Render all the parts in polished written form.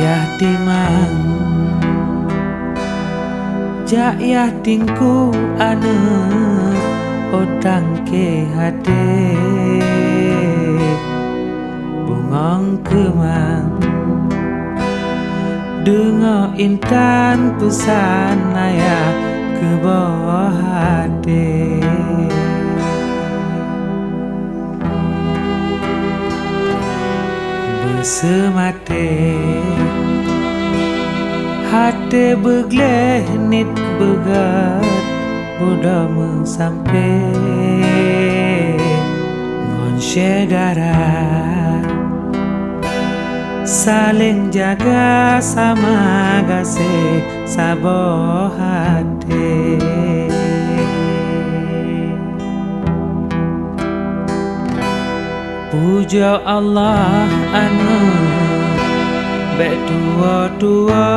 yah timang jak yah tingku ane odang ke hade bungong kemang dengar intan pesan ayah ke bawah hati bersemate hati begleh nit begat bodoh sampai ngon darah saling jaga sama kasih saboh hati puja Allah anu bek tua-tua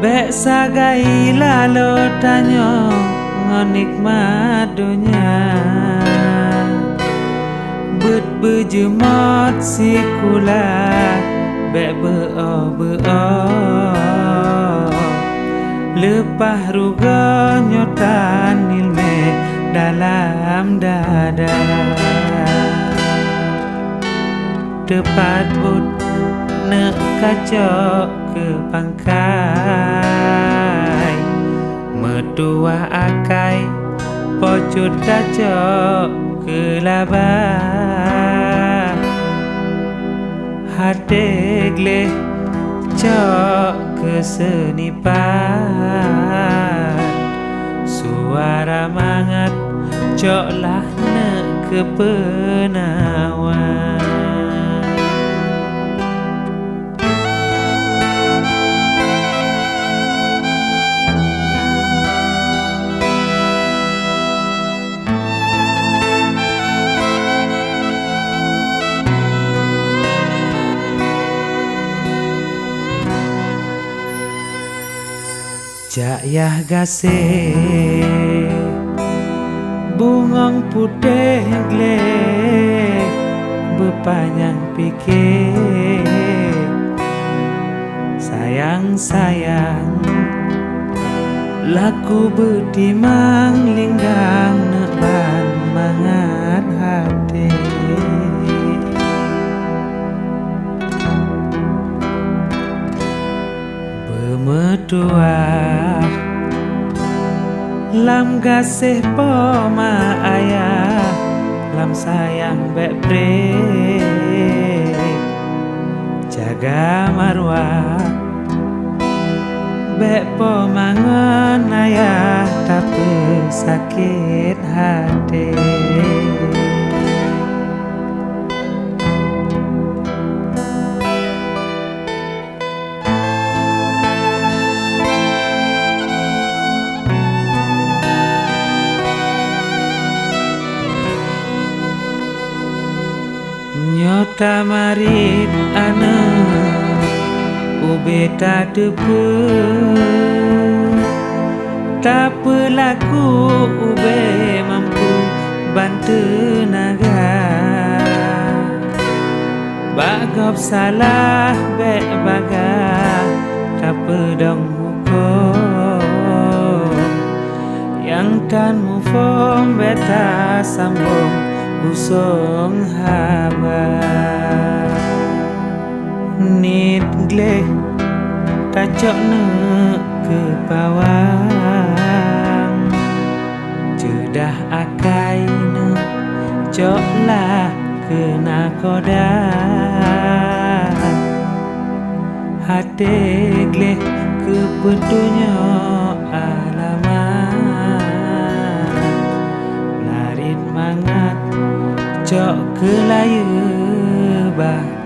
bek sagai lalu tanya ngonikmat dunia bet berjemot si kula bek be'o lepah ruga nyotan ilme dalam dada tepat ut ne kacok ke pangkai metua akai pocut kacok ke labah hati gleh cok ke senipan suara mangat cok lah ne ke penawan jak yah gase bungong putih gleh berpanjang pikir sayang laku betimang linggang neban mangat hati bermetua lam gasih poma ayah lam sayang bek brek jaga marwah bek pomangan ayah tapi sakit hati nyota marit ane ube tak depe tak pelaku ube mampu bantu naga bagop salah bek baga tak pedang hukum yang tan mufom beta sambung usung haba nit gleh tacok ne ke bawang cedah akai ne cok lah ke nakoda hati gleh ke pedunya alamat larit mangat cok ke layu bah